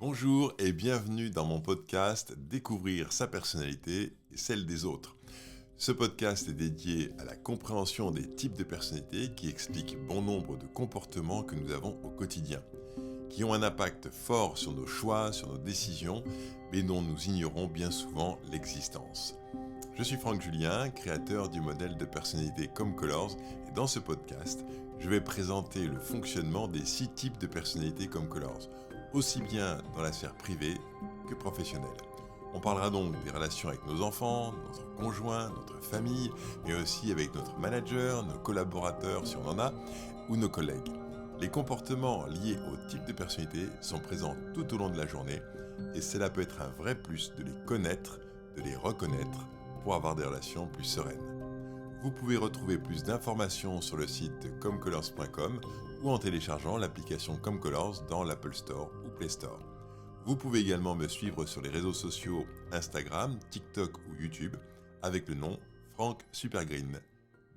Bonjour et bienvenue dans mon podcast Découvrir sa personnalité et celle des autres. Ce podcast est dédié à la compréhension des types de personnalités qui expliquent bon nombre de comportements que nous avons au quotidien, qui ont un impact fort sur nos choix, sur nos décisions, mais dont nous ignorons bien souvent l'existence. Je suis Franck Julien, créateur du modèle de personnalité Comme Colors, et dans ce podcast, je vais présenter le fonctionnement des 6 types de personnalités Comme Colors, aussi bien dans la sphère privée que professionnelle. On parlera donc des relations avec nos enfants, notre conjoint, notre famille, mais aussi avec notre manager, nos collaborateurs si on en a, ou nos collègues. Les comportements liés au type de personnalité sont présents tout au long de la journée, et cela peut être un vrai plus de les connaître, de les reconnaître, pour avoir des relations plus sereines. Vous pouvez retrouver plus d'informations sur le site comecolors.com ou en téléchargeant l'application ComeColors dans l'Apple Store ou Play Store. Vous pouvez également me suivre sur les réseaux sociaux Instagram, TikTok ou YouTube avec le nom Franck Supergreen.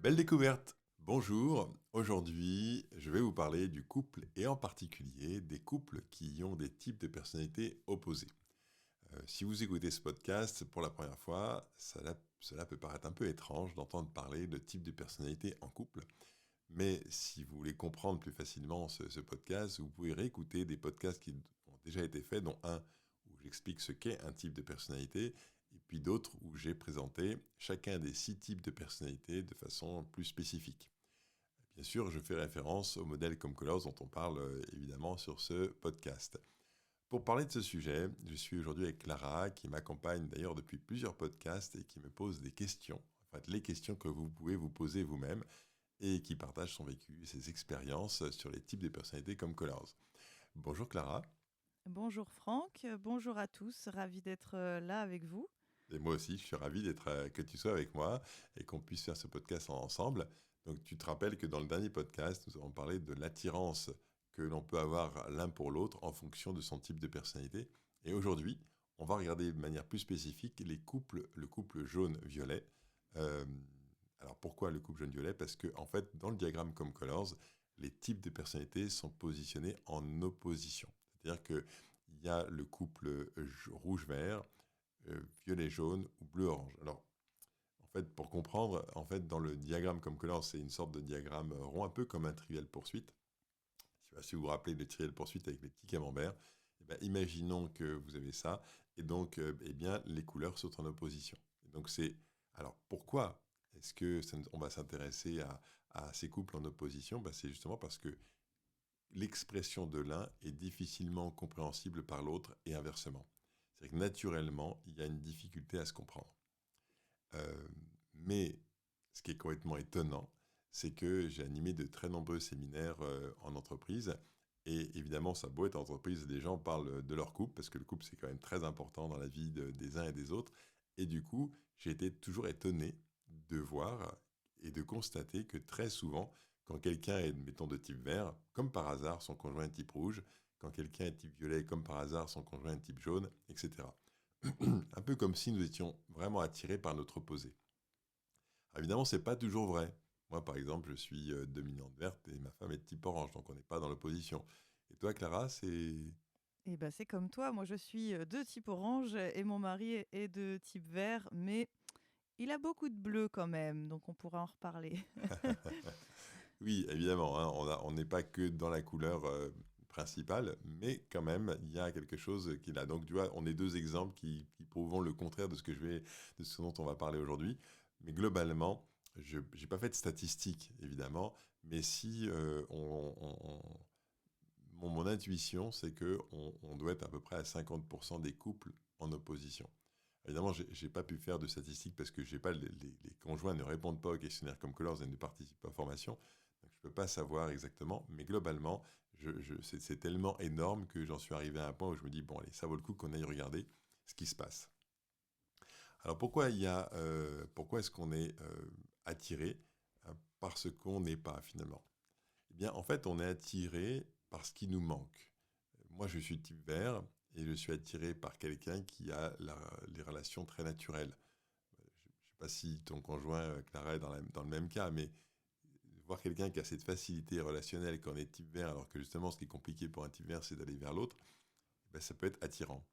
Belle découverte! Bonjour, aujourd'hui je vais vous parler du couple et en particulier des couples qui ont des types de personnalités opposés. Si vous écoutez ce podcast pour la première fois, cela peut paraître un peu étrange d'entendre parler de type de personnalité en couple. Mais si vous voulez comprendre plus facilement ce podcast, vous pouvez réécouter des podcasts qui ont déjà été faits, dont un où j'explique ce qu'est un type de personnalité, et puis d'autres où j'ai présenté chacun des 6 types de personnalités de façon plus spécifique. Bien sûr, je fais référence au modèle Comme Colors dont on parle évidemment sur ce podcast. Pour parler de ce sujet, je suis aujourd'hui avec Clara, qui m'accompagne d'ailleurs depuis plusieurs podcasts et qui me pose des questions, en fait les questions que vous pouvez vous poser vous-même, et qui partage son vécu et ses expériences sur les types de personnalités comme Colors. Bonjour Clara. Bonjour Franck, bonjour à tous, ravi d'être là avec vous. Et moi aussi, je suis ravi que tu sois avec moi et qu'on puisse faire ce podcast ensemble. Donc tu te rappelles que dans le dernier podcast, nous avons parlé de l'attirance que l'on peut avoir l'un pour l'autre en fonction de son type de personnalité. Et aujourd'hui, on va regarder de manière plus spécifique le couple jaune-violet. Euh, alors pourquoi le couple jaune-violet? Parce que en fait, dans le diagramme comme Colors, les types de personnalités sont positionnés en opposition. C'est-à-dire qu'il y a le couple rouge-vert, violet-jaune ou bleu-orange. Alors, en fait, pour comprendre, en fait, dans le diagramme comme Colors, c'est une sorte de diagramme rond, un peu comme un trivial poursuite. Je ne sais pas si vous vous rappelez le trivial poursuite avec les petits camemberts. Eh bien, imaginons que vous avez ça, et donc, eh bien, les couleurs sont en opposition. Et donc, alors, pourquoi est-ce que on va s'intéresser à ces couples en opposition? Ben, c'est justement parce que l'expression de l'un est difficilement compréhensible par l'autre et inversement. C'est-à-dire que naturellement, il y a une difficulté à se comprendre. Euh, mais ce qui est complètement étonnant, c'est que j'ai animé de très nombreux séminaires en entreprise. Et évidemment, ça a beau être en entreprise, les gens parlent de leur couple, parce que le couple, c'est quand même très important dans la vie des uns et des autres. Et du coup, j'ai été toujours étonné de voir et de constater que très souvent, quand quelqu'un est, mettons, de type vert, comme par hasard, son conjoint est type rouge, quand quelqu'un est type violet, comme par hasard, son conjoint est type jaune, etc. Un peu comme si nous étions vraiment attirés par notre opposé. Alors évidemment, ce n'est pas toujours vrai. Moi, par exemple, je suis dominante verte et ma femme est de type orange, donc on n'est pas dans l'opposition. Et toi, Clara, c'est... Et ben c'est comme toi, moi je suis de type orange et mon mari est de type vert, mais il a beaucoup de bleu quand même, donc on pourra en reparler. Oui, évidemment, hein, on n'est pas que dans la couleur principale, mais quand même, il y a quelque chose qui est là. Donc, tu vois, on est deux exemples qui prouvent le contraire de ce dont on va parler aujourd'hui. Mais globalement, je n'ai pas fait de statistiques, évidemment, mais si mon intuition, c'est que on doit être à peu près à 50% des couples en opposition. Évidemment, je n'ai pas pu faire de statistiques parce que j'ai pas les conjoints ne répondent pas aux questionnaires comme Colors et ne participent pas aux formations. Donc, je ne peux pas savoir exactement, mais globalement, c'est tellement énorme que j'en suis arrivé à un point où je me dis, bon, allez, ça vaut le coup qu'on aille regarder ce qui se passe. Alors, pourquoi est-ce qu'on est attiré par ce qu'on n'est pas finalement? Eh bien, en fait, on est attiré par ce qui nous manque. Moi, je suis type vert et je suis attiré par quelqu'un qui a les relations très naturelles. Je ne sais pas si ton conjoint, Clara, est dans le même cas, mais voir quelqu'un qui a cette facilité relationnelle quand on est type vert, alors que justement, ce qui est compliqué pour un type vert, c'est d'aller vers l'autre, ben, ça peut être attirant.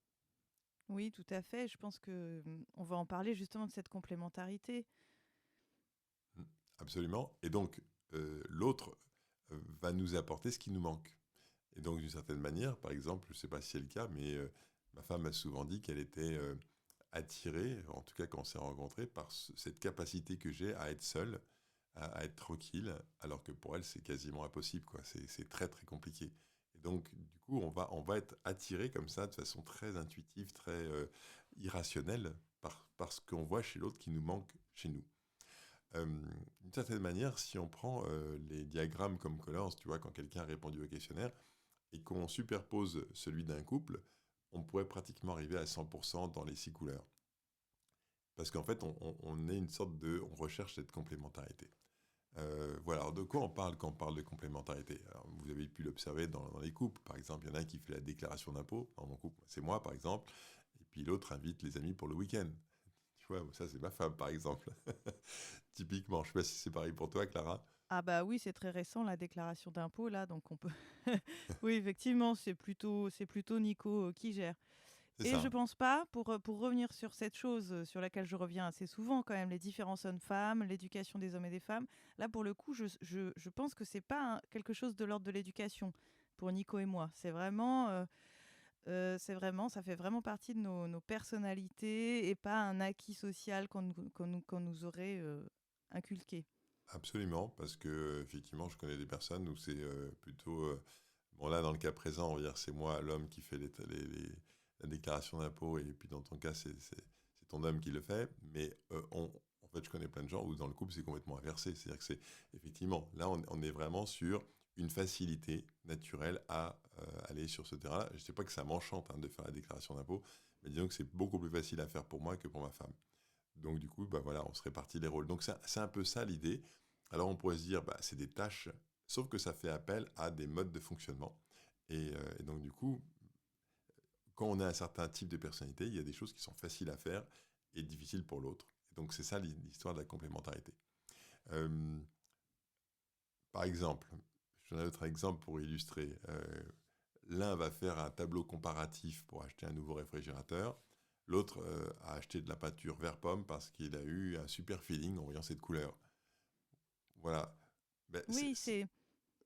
Oui, tout à fait. Je pense que on va en parler justement de cette complémentarité. Mm. Absolument. Et donc, l'autre va nous apporter ce qui nous manque. Et donc, d'une certaine manière, par exemple, je ne sais pas si c'est le cas, mais ma femme m'a souvent dit qu'elle était attirée, en tout cas quand on s'est rencontrés, par cette capacité que j'ai à être seule, à être tranquille, alors que pour elle, c'est quasiment impossible, quoi. C'est très, très compliqué. Et donc, du coup, on va être attiré comme ça, de façon très intuitive, très irrationnelle, par ce qu'on voit chez l'autre qui nous manque chez nous. D'une certaine manière, si on prend les diagrammes comme Colors, tu vois, quand quelqu'un a répondu au questionnaire, et qu'on superpose celui d'un couple, on pourrait pratiquement arriver à 100% dans les 6 couleurs. Parce qu'en fait, on est une sorte de... On recherche cette complémentarité. Voilà, alors de quoi on parle quand on parle de complémentarité? Alors, vous avez pu l'observer dans les couples. Par exemple, il y en a un qui fait la déclaration d'impôt. Dans mon couple, c'est moi, par exemple. Et puis l'autre invite les amis pour le week-end. Tu vois, ça, c'est ma femme, par exemple. Typiquement, je ne sais pas si c'est pareil pour toi, Clara. Ah bah oui, c'est très récent la déclaration d'impôt là, donc on peut. Oui, effectivement, c'est plutôt Nico qui gère. C'est Et je ça. pense pas, pour revenir sur cette chose sur laquelle je reviens assez souvent quand même, les différences hommes-femmes, l'éducation des hommes et des femmes. Là, pour le coup, je pense que c'est pas quelque chose de l'ordre de l'éducation pour Nico et moi. C'est vraiment, ça fait vraiment partie de nos personnalités et pas un acquis social qu'on nous aurait inculqué. Absolument, parce que effectivement, je connais des personnes où c'est plutôt bon là dans le cas présent, on va dire c'est moi l'homme qui fait la déclaration d'impôt et puis dans ton cas c'est ton homme qui le fait, mais en fait je connais plein de gens où dans le couple c'est complètement inversé, c'est-à-dire que c'est effectivement là on est vraiment sur une facilité naturelle à aller sur ce terrain-là. Je ne sais pas que ça m'enchante de faire la déclaration d'impôt, mais disons que c'est beaucoup plus facile à faire pour moi que pour ma femme. Donc du coup, bah voilà, on se répartit les rôles. Donc c'est un peu ça l'idée. Alors on pourrait se dire, bah, c'est des tâches, sauf que ça fait appel à des modes de fonctionnement. Et donc du coup, quand on a un certain type de personnalité, il y a des choses qui sont faciles à faire et difficiles pour l'autre. Et donc c'est ça l'histoire de la complémentarité. Euh, Par exemple, je donne un autre exemple pour illustrer. L'un va faire un tableau comparatif pour acheter un nouveau réfrigérateur. L'autre a acheté de la peinture vert pomme parce qu'il a eu un super feeling en voyant cette couleur. Voilà. Ben, Oui, c'est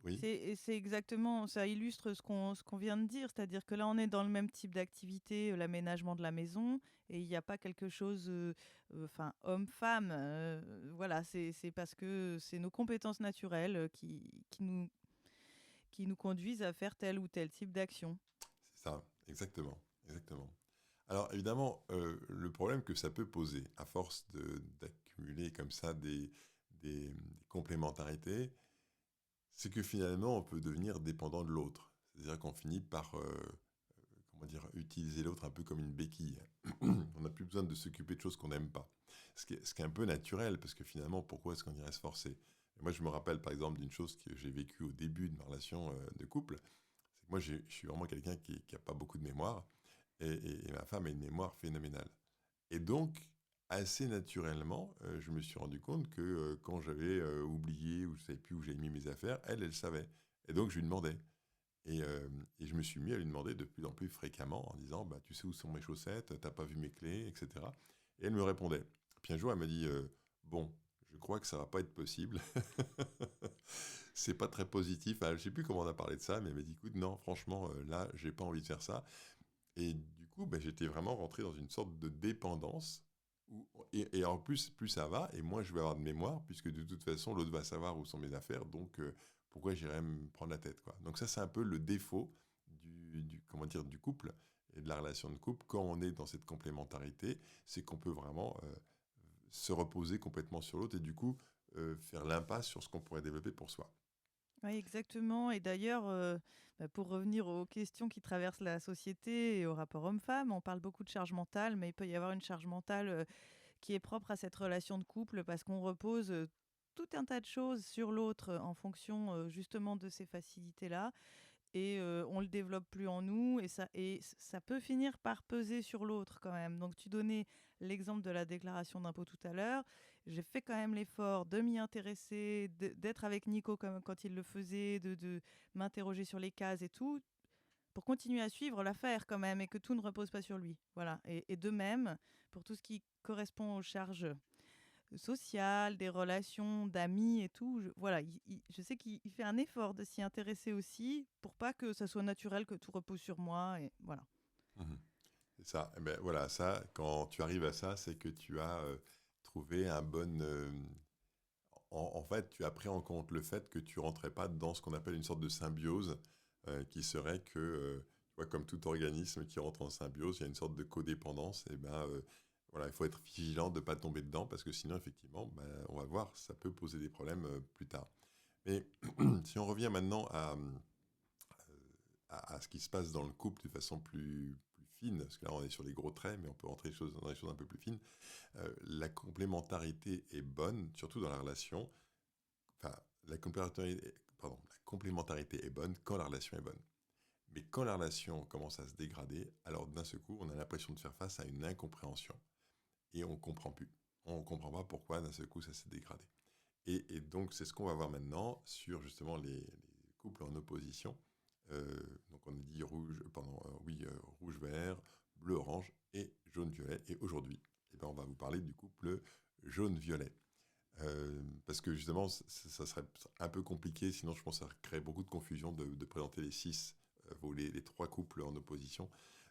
oui, c'est c'est exactement, ça illustre ce qu'on vient de dire, c'est-à-dire que là, on est dans le même type d'activité, l'aménagement de la maison, et il n'y a pas quelque chose, enfin, homme-femme, voilà, c'est parce que c'est nos compétences naturelles qui nous conduisent à faire tel ou tel type d'action. c'est ça, exactement, exactement. Alors évidemment, le problème que ça peut poser, à force d'accumuler comme ça des complémentarités, c'est que finalement, on peut devenir dépendant de l'autre. C'est-à-dire qu'on finit par, comment dire, utiliser l'autre un peu comme une béquille. On n'a plus besoin de s'occuper de choses qu'on n'aime pas. Ce qui est un peu naturel, parce que finalement, pourquoi est-ce qu'on irait se forcer? Et moi, je me rappelle par exemple d'une chose que j'ai vécue au début de ma relation de couple. C'est que moi, je suis vraiment quelqu'un qui n'a pas beaucoup de mémoire, et ma femme a une mémoire phénoménale. Et donc, assez naturellement, je me suis rendu compte que quand j'avais oublié ou je ne savais plus où j'avais mis mes affaires, elle savait. Et donc, je lui demandais. Et je me suis mis à lui demander de plus en plus fréquemment en disant, bah, tu sais où sont mes chaussettes, t'as pas vu mes clés, etc. Et elle me répondait. Puis un jour, elle m'a dit, bon, je crois que ça va pas être possible. C'est pas très positif. Je sais plus comment on a parlé de ça, mais elle m'a dit, écoute, non, franchement, là, j'ai pas envie de faire ça. Et du coup, bah, j'étais vraiment rentré dans une sorte de dépendance. Et en plus ça va, et moins je vais avoir de mémoire, puisque de toute façon, l'autre va savoir où sont mes affaires, donc pourquoi j'irais me prendre la tête, quoi. Donc ça, c'est un peu le défaut comment dire, du couple et de la relation de couple. Quand on est dans cette complémentarité, c'est qu'on peut vraiment se reposer complètement sur l'autre et du coup faire l'impasse sur ce qu'on pourrait développer pour soi. Oui, exactement. Et d'ailleurs, pour revenir aux questions qui traversent la société et au rapport homme-femme, on parle beaucoup de charge mentale, mais il peut y avoir une charge mentale qui est propre à cette relation de couple parce qu'on repose tout un tas de choses sur l'autre en fonction justement de ces facilités-là et on le développe plus en nous et ça peut finir par peser sur l'autre quand même. Donc tu donnais l'exemple de la déclaration d'impôt tout à l'heure. J'ai fait quand même l'effort de m'y intéresser, d'être avec Nico comme quand il le faisait, de m'interroger sur les cases et tout. pour continuer à suivre l'affaire quand même et que tout ne repose pas sur lui. Voilà. Et de même, pour tout ce qui correspond aux charges sociales, des relations d'amis et tout, voilà, je sais qu'il fait un effort de s'y intéresser aussi pour pas que ça soit naturel que tout repose sur moi. Et voilà. Mhm. C'est ça. Eh ben, voilà, ça, quand tu arrives à ça, c'est que tu as trouvé un bon. En fait, tu as pris en compte le fait que tu rentrais pas dans ce qu'on appelle une sorte de symbiose, qui serait que, tu vois, comme tout organisme qui rentre en symbiose, il y a une sorte de codépendance. Et ben, voilà, il faut être vigilant de ne pas tomber dedans parce que sinon, effectivement, ben, on va voir, ça peut poser des problèmes plus tard. Mais si on revient maintenant à ce qui se passe dans le couple de façon plus fine, parce que là on est sur les gros traits, mais on peut rentrer dans des choses un peu plus fines, la complémentarité est bonne, surtout dans la relation. Enfin, la complémentarité est bonne quand la relation est bonne. Mais quand la relation commence à se dégrader, alors d'un seul coup, on a l'impression de faire face à une incompréhension. Et on ne comprend plus. On ne comprend pas pourquoi d'un seul coup ça s'est dégradé. Et donc, c'est ce qu'on va voir maintenant sur justement les couples en opposition. Donc, on a dit rouge-vert, bleu-orange et jaune-violet. Et aujourd'hui, eh ben, on va vous parler du couple jaune-violet. Parce que justement, ça serait un peu compliqué, sinon je pense que ça crée beaucoup de confusion de présenter les six, les trois couples en opposition.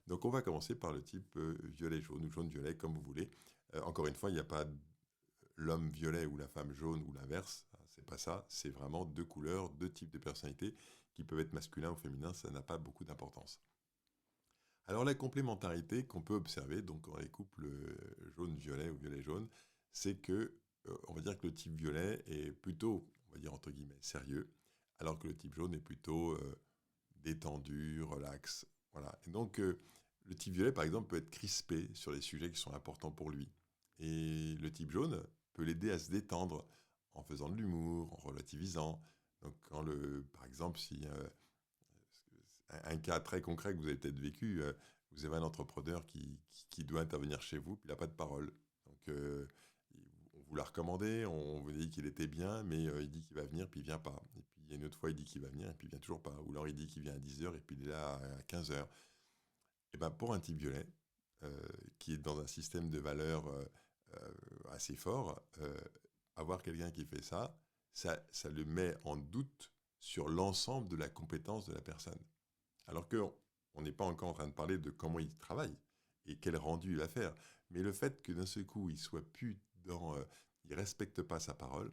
Donc on va commencer par le type violet-jaune ou jaune-violet, comme vous voulez. Encore une fois, il n'y a pas l'homme violet ou la femme jaune ou l'inverse. C'est pas ça, c'est vraiment deux couleurs, deux types de personnalités qui peuvent être masculins ou féminins, ça n'a pas beaucoup d'importance. Alors la complémentarité qu'on peut observer donc dans les couples jaune-violet ou violet-jaune, c'est que on va dire que le type violet est plutôt, on va dire entre guillemets, sérieux, alors que le type jaune est plutôt détendu, relax. Voilà. Et donc le type violet, par exemple, peut être crispé sur les sujets qui sont importants pour lui. Et le type jaune peut l'aider à se détendre en faisant de l'humour, en relativisant. Donc par exemple, si un cas très concret que vous avez peut-être vécu, vous avez un entrepreneur qui doit intervenir chez vous, puis il n'a pas de parole. Donc, on vous l'a recommandé, on vous a dit qu'il était bien, mais il dit qu'il va venir, puis il vient pas. Et puis, il y a une autre fois, il dit qu'il va venir, et puis il vient toujours pas. Ou alors, il dit qu'il vient à 10h, et puis il est là à 15h. Et ben, pour un type violet, qui est dans un système de valeurs assez fort, avoir quelqu'un qui fait ça le met en doute sur l'ensemble de la compétence de la personne. Alors qu'on n'est pas encore en train de parler de comment il travaille et quel rendu il va faire. Mais le fait que d'un seul coup, il soit plus dans... il ne respecte pas sa parole,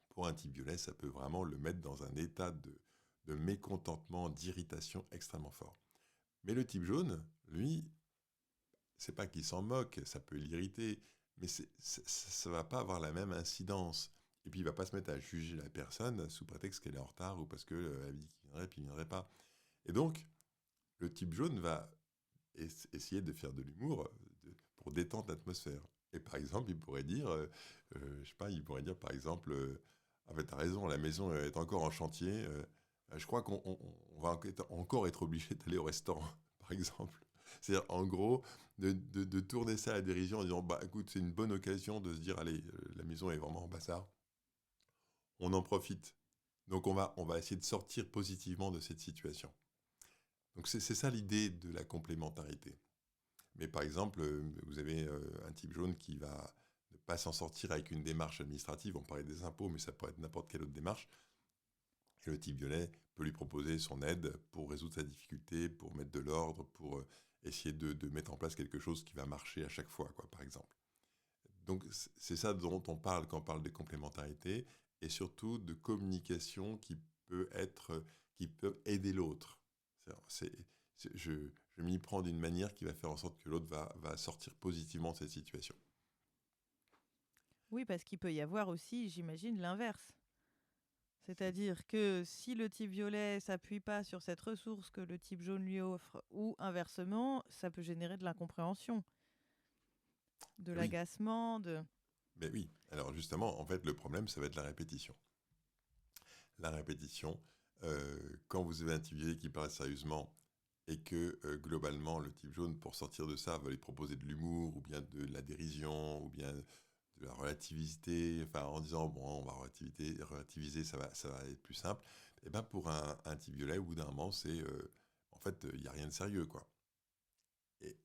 pour un type violet, ça peut vraiment le mettre dans un état de mécontentement, d'irritation extrêmement fort. Mais le type jaune, lui, c'est pas qu'il s'en moque, ça peut l'irriter, mais ça va pas avoir la même incidence. Et puis il va pas se mettre à juger la personne sous prétexte qu'elle est en retard ou parce qu'elle a dit qu'il viendrait puis il viendrait pas. Et donc, le type jaune va essayer de faire de l'humour pour détendre l'atmosphère. Et par exemple, il pourrait dire, je sais pas, il pourrait dire par exemple, ah ben t'as raison, la maison est encore en chantier, je crois qu'on va encore être obligé d'aller au restaurant, par exemple. C'est-à-dire, en gros, de tourner ça à la dérision en disant, bah écoute, c'est une bonne occasion de se dire, allez, la maison est vraiment en bazar, on en profite. Donc on va essayer de sortir positivement de cette situation. Donc c'est ça l'idée de la complémentarité. Mais par exemple, vous avez un type jaune qui va ne pas s'en sortir avec une démarche administrative. On parlait des impôts, mais ça pourrait être n'importe quelle autre démarche. Et le type violet peut lui proposer son aide pour résoudre sa difficulté, pour mettre de l'ordre, pour essayer de mettre en place quelque chose qui va marcher à chaque fois, quoi, par exemple. Donc c'est ça dont on parle quand on parle de complémentarité, et surtout de communication qui peut aider l'autre. C'est, je m'y prends d'une manière qui va faire en sorte que l'autre va sortir positivement de cette situation. Oui, parce qu'il peut y avoir aussi, j'imagine, l'inverse. C'est-à-dire que si le type violet s'appuie pas sur cette ressource que le type jaune lui offre, ou inversement, ça peut générer de l'incompréhension, de Oui, l'agacement, de... mais oui. Alors justement, en fait, le problème, ça va être la répétition. La répétition, quand vous avez un type violet qui parle sérieusement et que globalement, le type jaune, pour sortir de ça, va lui proposer de l'humour, ou bien de la dérision, ou bien de la relativité, enfin en disant, bon, on va relativiser, ça va être plus simple. Et bien pour un type violet, au bout d'un moment, en fait, il n'y a rien de sérieux, quoi.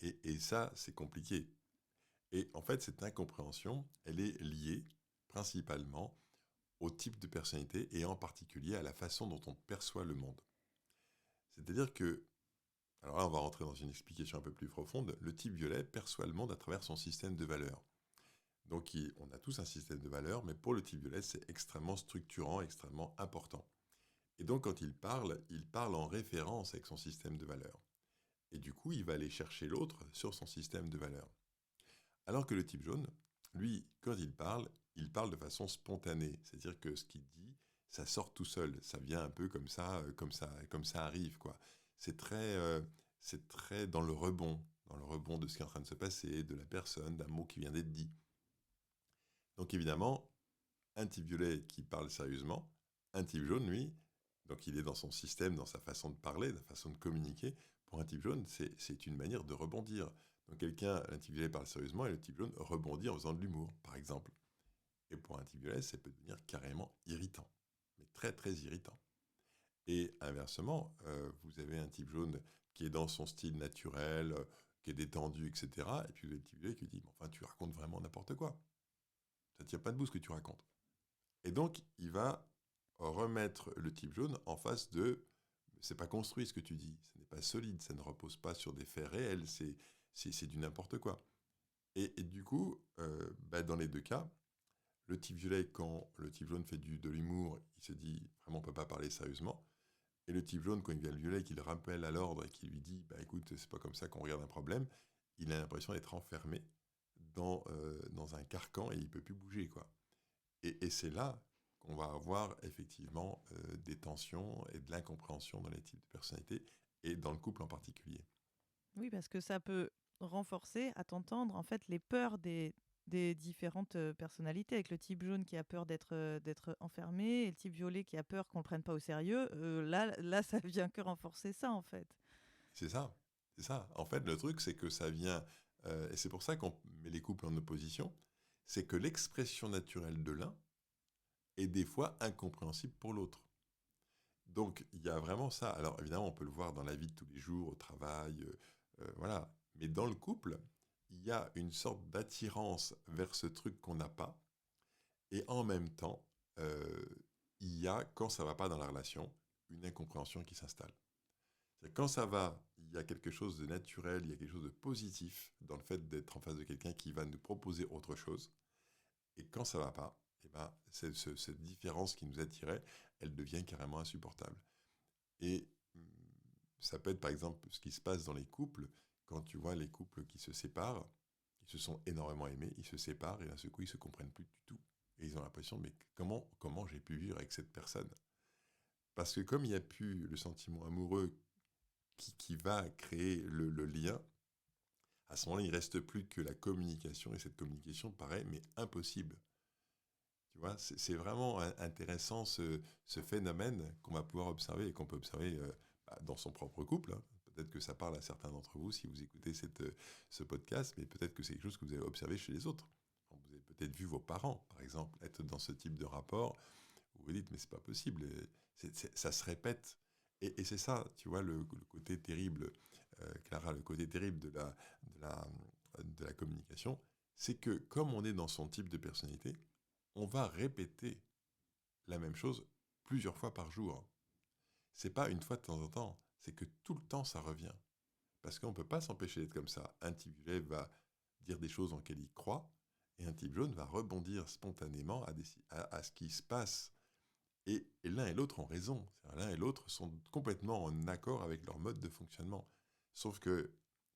Et ça, c'est compliqué. Et en fait, cette incompréhension, elle est liée principalement au type de personnalité et en particulier à la façon dont on perçoit le monde. C'est-à-dire que, alors là, on va rentrer dans une explication un peu plus profonde, le type violet perçoit le monde à travers son système de valeurs. Donc, on a tous un système de valeurs, mais pour le type violet, c'est extrêmement structurant, extrêmement important. Et donc, quand il parle en référence avec son système de valeurs. Et du coup, il va aller chercher l'autre sur son système de valeurs. Alors que le type jaune, lui, quand il parle de façon spontanée. C'est-à-dire que ce qu'il dit, ça sort tout seul. Ça vient un peu comme ça arrive, quoi. C'est très dans le rebond de ce qui est en train de se passer, de la personne, d'un mot qui vient d'être dit. Donc évidemment, un type violet qui parle sérieusement, un type jaune, lui, donc il est dans son système, dans sa façon de parler, dans sa façon de communiquer. Pour un type jaune, c'est une manière de rebondir. Donc un type violet parle sérieusement et le type jaune rebondit en faisant de l'humour, par exemple. Et pour un type violet, ça peut devenir carrément irritant, mais très très irritant. Et inversement, vous avez un type jaune qui est dans son style naturel, qui est détendu, etc. Et puis vous avez le type violet qui dit, enfin tu racontes vraiment n'importe quoi. Ça ne tient pas debout ce que tu racontes. Et donc, il va remettre le type jaune en face de c'est pas construit ce que tu dis, ce n'est pas solide, ça ne repose pas sur des faits réels, c'est du n'importe quoi. Et du coup, dans les deux cas, le type violet, quand le type jaune fait de l'humour, il se dit vraiment on peut pas parler sérieusement. Et le type jaune, quand il vient le violet, qui le rappelle à l'ordre et qui lui dit écoute, c'est pas comme ça qu'on regarde un problème, il a l'impression d'être enfermé dans un carcan et il peut plus bouger, quoi. Et c'est là qu'on va avoir effectivement des tensions et de l'incompréhension dans les types de personnalités et dans le couple en particulier. Oui, parce que ça peut renforcer, à t'entendre, en fait, les peurs des différentes personnalités, avec le type jaune qui a peur d'être enfermé et le type violet qui a peur qu'on ne le prenne pas au sérieux. Là, ça vient que renforcer ça, en fait. C'est ça, c'est ça. En fait, le truc, c'est que ça vient, et c'est pour ça qu'on met les couples en opposition, c'est que l'expression naturelle de l'un est des fois incompréhensible pour l'autre. Donc, il y a vraiment ça. Alors, évidemment, on peut le voir dans la vie de tous les jours, au travail, voilà. Mais dans le couple, il y a une sorte d'attirance vers ce truc qu'on n'a pas. Et en même temps, euh, il y a, quand ça ne va pas dans la relation, une incompréhension qui s'installe. C'est-à-dire, quand ça va, il y a quelque chose de naturel, il y a quelque chose de positif dans le fait d'être en face de quelqu'un qui va nous proposer autre chose. Et quand ça ne va pas, eh ben, cette différence qui nous attirait, elle devient carrément insupportable. Et ça peut être par exemple ce qui se passe dans les couples, quand tu vois les couples qui se séparent, ils se sont énormément aimés, ils se séparent et d'un seul coup ils ne se comprennent plus du tout. Et ils ont l'impression, mais comment j'ai pu vivre avec cette personne? Parce que comme il n'y a plus le sentiment amoureux qui va créer le lien, à ce moment-là, il ne reste plus que la communication, et cette communication paraît mais impossible. Tu vois, c'est vraiment intéressant ce phénomène qu'on va pouvoir observer et qu'on peut observer dans son propre couple, hein. Peut-être que ça parle à certains d'entre vous si vous écoutez ce podcast, mais peut-être que c'est quelque chose que vous avez observé chez les autres. Vous avez peut-être vu vos parents, par exemple, être dans ce type de rapport où vous vous dites mais c'est pas possible, ça se répète. Et c'est ça, tu vois, le côté terrible, Clara, le côté terrible de la communication, c'est que comme on est dans son type de personnalité, on va répéter la même chose plusieurs fois par jour. C'est pas une fois de temps en temps, c'est que tout le temps ça revient. Parce qu'on ne peut pas s'empêcher d'être comme ça. Un type violet va dire des choses en lesquelles il croit, et un type jaune va rebondir spontanément à ce qui se passe. Et l'un et l'autre ont raison. L'un et l'autre sont complètement en accord avec leur mode de fonctionnement. Sauf que,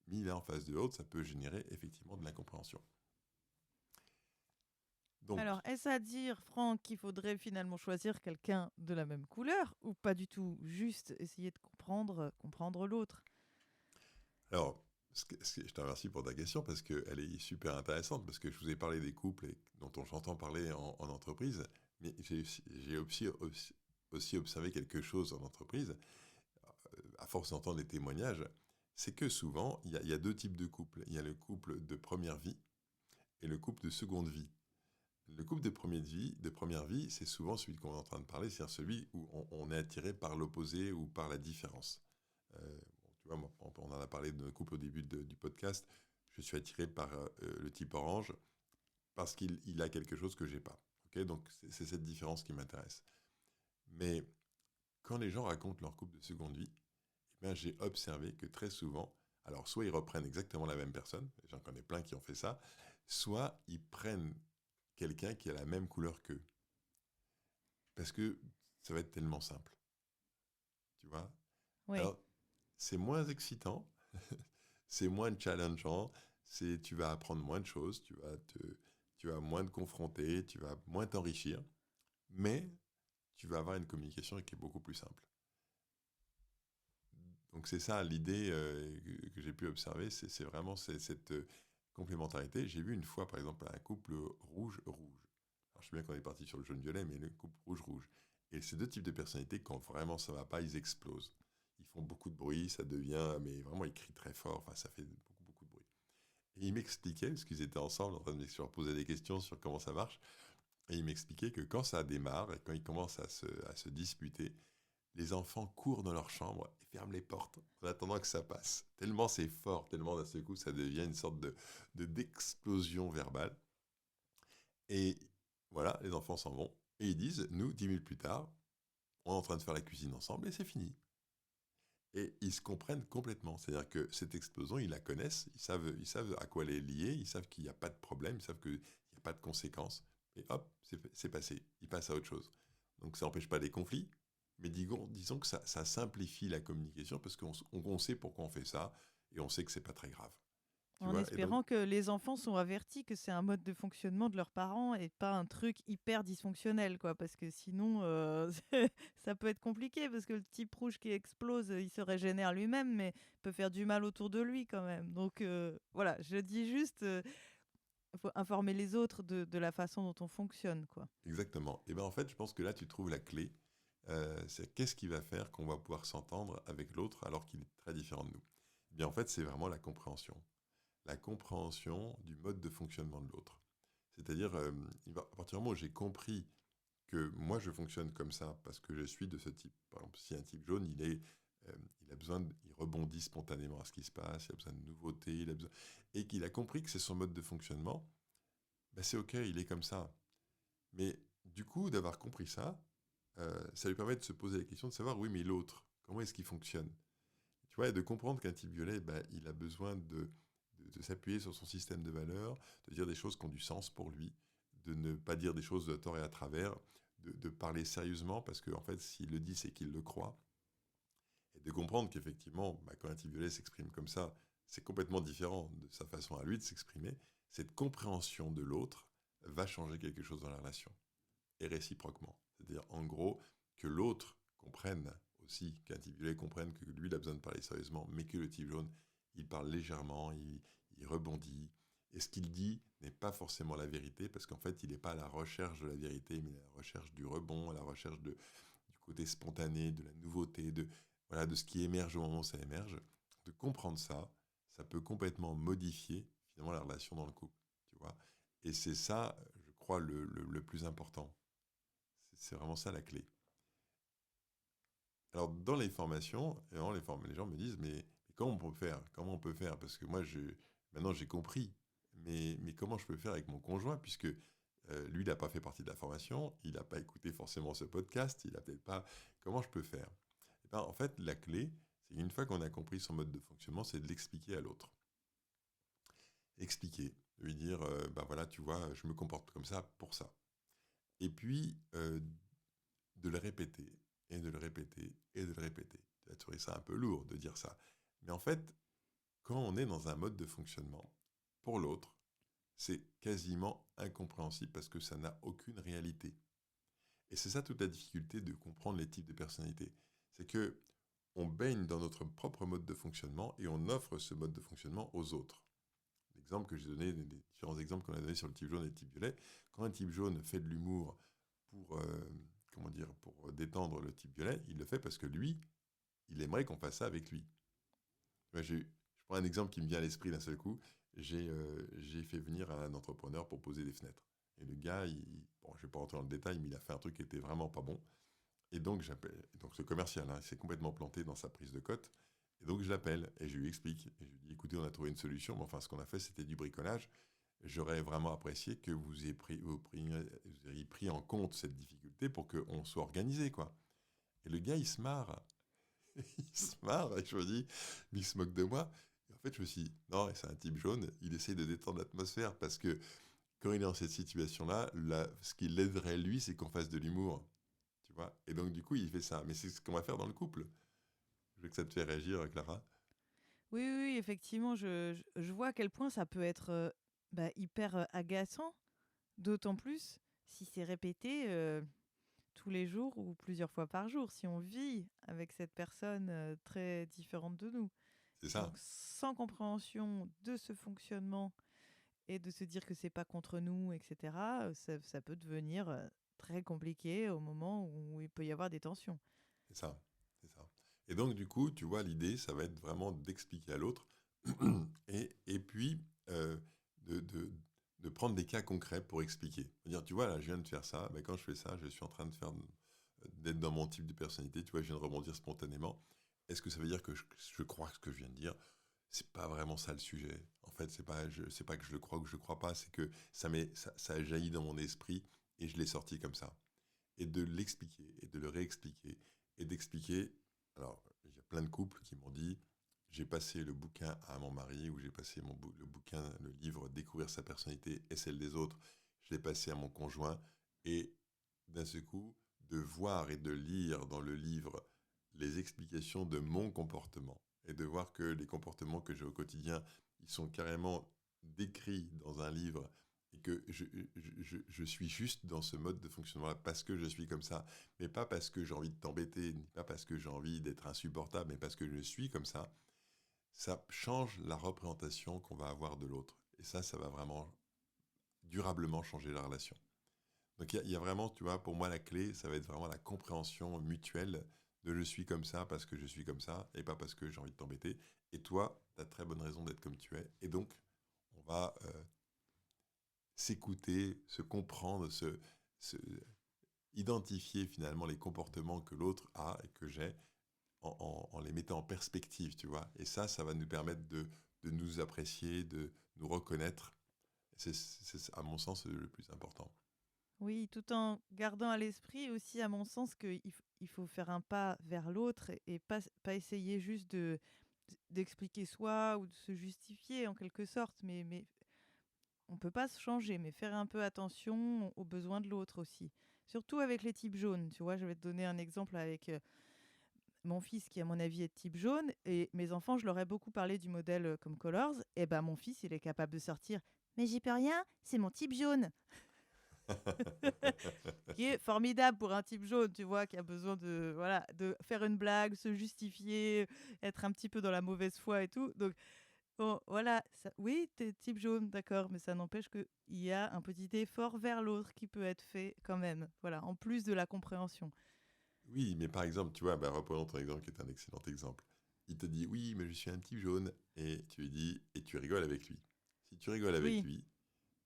mis l'un en face de l'autre, ça peut générer effectivement de l'incompréhension. Donc, Alors, est-ce à dire, Franck, qu'il faudrait finalement choisir quelqu'un de la même couleur ou pas du tout? Juste essayer de comprendre l'autre. alors, je te remercie pour ta question parce qu'elle est super intéressante, parce que je vous ai parlé des couples dont j'entends parler en entreprise, mais j'ai aussi observé quelque chose en entreprise, à force d'entendre des témoignages, c'est que souvent, il y a deux types de couples. Il y a le couple de première vie et le couple de seconde vie. Le couple de première vie, c'est souvent celui qu'on est en train de parler, c'est-à-dire celui où on est attiré par l'opposé ou par la différence. Tu vois, moi, on en a parlé de couple au début du podcast. Je suis attiré par le type orange parce qu'il a quelque chose que j'ai pas. Ok, donc c'est cette différence qui m'intéresse. Mais quand les gens racontent leur couple de seconde vie, eh bien, j'ai observé que très souvent, alors soit ils reprennent exactement la même personne, j'en connais plein qui ont fait ça, soit ils prennent quelqu'un qui a la même couleur qu'eux. Parce que ça va être tellement simple, tu vois. Oui. Alors, c'est moins excitant, c'est moins challengeant, tu vas apprendre moins de choses, tu vas moins te confronter, tu vas moins t'enrichir, mais tu vas avoir une communication qui est beaucoup plus simple. Donc c'est ça l'idée que j'ai pu observer, c'est vraiment cette complémentarité. J'ai vu une fois, par exemple, un couple rouge-rouge. Alors je sais bien qu'on est parti sur le jaune-violet, mais le couple rouge-rouge. Et ces deux types de personnalités, quand vraiment ça va pas, ils explosent. Ils font beaucoup de bruit, ça devient, mais vraiment ils crient très fort, enfin ça fait beaucoup, beaucoup de bruit. Et ils m'expliquaient, parce qu'ils étaient ensemble en train de se poser des questions sur comment ça marche, et ils m'expliquaient que quand ça démarre, et quand ils commencent à se disputer, les enfants courent dans leur chambre et ferment les portes en attendant que ça passe. Tellement c'est fort, tellement d'un seul coup ça devient une sorte d'explosion verbale. Et voilà, les enfants s'en vont. Et ils disent, nous, 10 minutes plus tard, on est en train de faire la cuisine ensemble et c'est fini. Et ils se comprennent complètement. C'est-à-dire que cette explosion, ils la connaissent, ils savent à quoi elle est liée, ils savent qu'il n'y a pas de problème, ils savent qu'il n'y a pas de conséquences. Et hop, c'est passé. Ils passent à autre chose. Donc ça n'empêche pas les conflits, mais disons que ça simplifie la communication parce qu'on sait pourquoi on fait ça et on sait que c'est pas très grave. Tu En vois. Et donc, espérant que les enfants sont avertis que c'est un mode de fonctionnement de leurs parents et pas un truc hyper dysfonctionnel, quoi. Parce que sinon, ça peut être compliqué parce que le type rouge qui explose, il se régénère lui-même, mais peut faire du mal autour de lui quand même. Donc voilà, je dis juste, faut informer les autres de la façon dont on fonctionne, quoi. exactement. Et ben en fait, je pense que là, tu trouves la clé. C'est qu'est-ce qui va faire qu'on va pouvoir s'entendre avec l'autre alors qu'il est très différent de nous. Eh bien, en fait, c'est vraiment la compréhension. La compréhension du mode de fonctionnement de l'autre. C'est-à-dire, à partir du moment où j'ai compris que moi je fonctionne comme ça parce que je suis de ce type. Par exemple, si un type jaune, il a il rebondit spontanément à ce qui se passe, il a besoin de nouveautés, et qu'il a compris que c'est son mode de fonctionnement, ben c'est ok, il est comme ça. Mais du coup, d'avoir compris ça, ça lui permet de se poser la question de savoir, oui, mais l'autre, comment est-ce qu'il fonctionne? Tu vois, et de comprendre qu'un type violet, ben, il a besoin de s'appuyer sur son système de valeurs, de dire des choses qui ont du sens pour lui, de ne pas dire des choses de tort et à travers, de parler sérieusement, parce qu'en fait, s'il le dit, c'est qu'il le croit, et de comprendre qu'effectivement, bah, quand un type violet s'exprime comme ça, c'est complètement différent de sa façon à lui de s'exprimer. Cette compréhension de l'autre va changer quelque chose dans la relation, et réciproquement. C'est-à-dire, en gros, que l'autre comprenne aussi, qu'un type violet comprenne que lui, il a besoin de parler sérieusement, mais que le type jaune, il parle légèrement, il rebondit. Et ce qu'il dit n'est pas forcément la vérité, parce qu'en fait, il n'est pas à la recherche de la vérité, mais à la recherche du rebond, à la recherche du côté spontané, de la nouveauté, voilà, de ce qui émerge au moment où ça émerge. De comprendre ça, ça peut complètement modifier finalement la relation dans le couple, tu vois. Et c'est ça, je crois, le plus important. C'est vraiment ça la clé. Alors, dans les formations, les gens me disent, mais comment on peut faire? Comment on peut faire? Parce que moi, maintenant, j'ai compris. Mais comment je peux faire avec mon conjoint? Puisque lui, il n'a pas fait partie de la formation, il n'a pas écouté forcément ce podcast, il n'a peut-être pas... Comment je peux faire? Eh ben, en fait, la clé, c'est qu'une fois qu'on a compris son mode de fonctionnement, c'est de l'expliquer à l'autre. Expliquer, lui dire, ben voilà, tu vois, je me comporte comme ça pour ça. Et puis, de le répéter, et de le répéter, et de le répéter. Tu as trouvé ça un peu lourd de dire ça. Mais en fait, quand on est dans un mode de fonctionnement, pour l'autre, c'est quasiment incompréhensible parce que ça n'a aucune réalité. Et c'est ça toute la difficulté de comprendre les types de personnalités. C'est que on baigne dans notre propre mode de fonctionnement et on offre ce mode de fonctionnement aux autres. L'exemple que j'ai donné, les différents exemples qu'on a donnés sur le type jaune et le type violet, quand un type jaune fait de l'humour pour, comment dire, pour détendre le type violet, il le fait parce que lui, il aimerait qu'on fasse ça avec lui. Je prends un exemple qui me vient à l'esprit d'un seul coup. J'ai fait venir un entrepreneur pour poser des fenêtres. Et le gars, bon, je ne vais pas rentrer dans le détail, mais il a fait un truc qui était vraiment pas bon. Et donc, donc ce commercial, hein, il s'est complètement planté dans sa prise de cote. Et donc je l'appelle et je lui explique. Et je lui dis, écoutez, on a trouvé une solution, mais enfin ce qu'on a fait, c'était du bricolage. J'aurais vraiment apprécié que vous ayez pris en compte cette difficulté pour qu'on soit organisé, quoi. Et le gars, il se marre. Il se marre, et je me dis, mais il se moque de moi. Et en fait, je me suis dit, non, c'est un type jaune, il essaye de détendre l'atmosphère, parce que quand il est dans cette situation-là, ce qui l'aiderait, lui, c'est qu'on fasse de l'humour, tu vois. Et donc, du coup, il fait ça. Mais c'est ce qu'on va faire dans le couple. Je veux que ça te fait réagir, Clara. Oui, oui, oui, effectivement, je vois à quel point ça peut être hyper agaçant, d'autant plus si c'est répété tous les jours ou plusieurs fois par jour, si on vit avec cette personne très différente de nous. C'est Donc, ça, sans compréhension de ce fonctionnement et de se dire que c'est pas contre nous, etc., ça peut devenir très compliqué au moment où il peut y avoir des tensions. c'est ça, c'est ça. Et donc, du coup, tu vois, l'idée, ça va être vraiment d'expliquer à l'autre, et puis de, de, de prendre des cas concrets pour expliquer. Dire, tu vois, là, je viens de faire ça, mais quand je fais ça, je suis en train d'être dans mon type de personnalité, tu vois, je viens de rebondir spontanément. Est-ce que ça veut dire que je crois ce que je viens de dire? C'est pas vraiment ça le sujet. En fait, c'est pas que je le crois ou que je le crois pas, c'est que ça a jailli dans mon esprit et je l'ai sorti comme ça. Et de l'expliquer, et de le réexpliquer, et d'expliquer. Alors, il y a plein de couples qui m'ont dit, j'ai passé le bouquin à mon mari, ou j'ai passé le bouquin, le livre Découvrir sa personnalité et celle des autres, je l'ai passé à mon conjoint, et d'un seul coup, de voir et de lire dans le livre les explications de mon comportement, et de voir que les comportements que j'ai au quotidien, ils sont carrément décrits dans un livre, et que je suis juste dans ce mode de fonctionnement-là parce que je suis comme ça, mais pas parce que j'ai envie de t'embêter, ni pas parce que j'ai envie d'être insupportable, mais parce que je suis comme ça change la représentation qu'on va avoir de l'autre. Et ça va vraiment durablement changer la relation. Donc il y a vraiment, tu vois, pour moi, la clé, ça va être vraiment la compréhension mutuelle de je suis comme ça parce que je suis comme ça et pas parce que j'ai envie de t'embêter. Et toi, tu as très bonne raison d'être comme tu es. Et donc, on va s'écouter, se comprendre, se identifier finalement les comportements que l'autre a et que j'ai en les mettant en perspective, tu vois. Et ça va nous permettre de nous apprécier, de nous reconnaître. C'est à mon sens, le plus important. Oui, tout en gardant à l'esprit aussi, à mon sens, qu'il faut faire un pas vers l'autre et pas essayer juste d'expliquer soi ou de se justifier en quelque sorte, mais on ne peut pas se changer, mais faire un peu attention aux besoins de l'autre aussi. Surtout avec les types jaunes, tu vois, je vais te donner un exemple avec mon fils qui, à mon avis, est type jaune, et mes enfants, je leur ai beaucoup parlé du modèle comme Colors, et ben mon fils, il est capable de sortir « Mais j'y peux rien, c'est mon type jaune !» qui est formidable pour un type jaune, tu vois, qui a besoin de, voilà, de faire une blague, se justifier, être un petit peu dans la mauvaise foi et tout. Donc, bon, voilà, oui, t'es type jaune, d'accord, mais ça n'empêche qu'il y a un petit effort vers l'autre qui peut être fait quand même, voilà, en plus de la compréhension. Oui, mais par exemple, tu vois, reprenons ton exemple qui est un excellent exemple. Il te dit, oui, mais je suis un type jaune. Et tu lui dis, et tu rigoles avec lui. Si tu rigoles avec Oui, lui,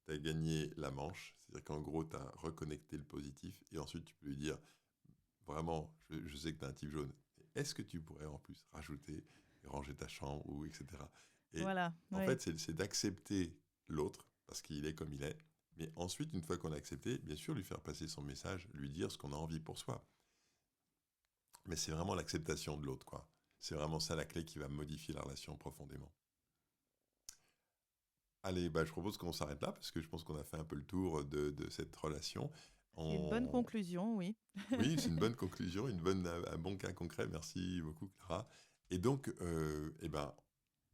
tu as gagné la manche. C'est-à-dire qu'en gros, tu as reconnecté le positif. Et ensuite, tu peux lui dire, vraiment, je sais que tu es un type jaune. Est-ce que tu pourrais en plus rajouter, ranger ta chambre, ou etc. Et voilà, en oui. fait, c'est d'accepter l'autre, parce qu'il est comme il est. Mais ensuite, une fois qu'on a accepté, bien sûr, lui faire passer son message, lui dire ce qu'on a envie pour soi. Mais c'est vraiment l'acceptation de l'autre, quoi. C'est vraiment ça la clé qui va modifier la relation profondément. Allez, bah, je propose qu'on s'arrête là parce que je pense qu'on a fait un peu le tour de cette relation. C'est une bonne On... conclusion, oui. Oui, c'est une bonne conclusion, un bon cas concret. Merci beaucoup, Clara. Et donc, eh ben,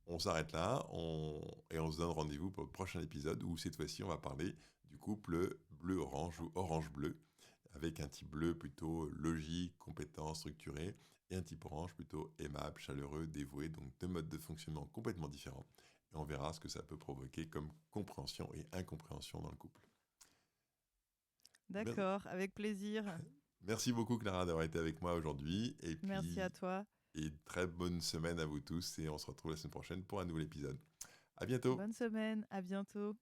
on s'arrête là et on se donne rendez-vous pour le prochain épisode où cette fois-ci, on va parler du couple bleu-orange ou orange-bleu, avec un type bleu plutôt logique, compétent, structuré, et un type orange plutôt aimable, chaleureux, dévoué, donc deux modes de fonctionnement complètement différents. Et on verra ce que ça peut provoquer comme compréhension et incompréhension dans le couple. D'accord, avec plaisir. Merci beaucoup Clara d'avoir été avec moi aujourd'hui, et Merci à puis toi. très bonne semaine à vous tous, et on se retrouve la semaine prochaine pour un nouvel épisode. À bientôt. Bonne semaine, à bientôt.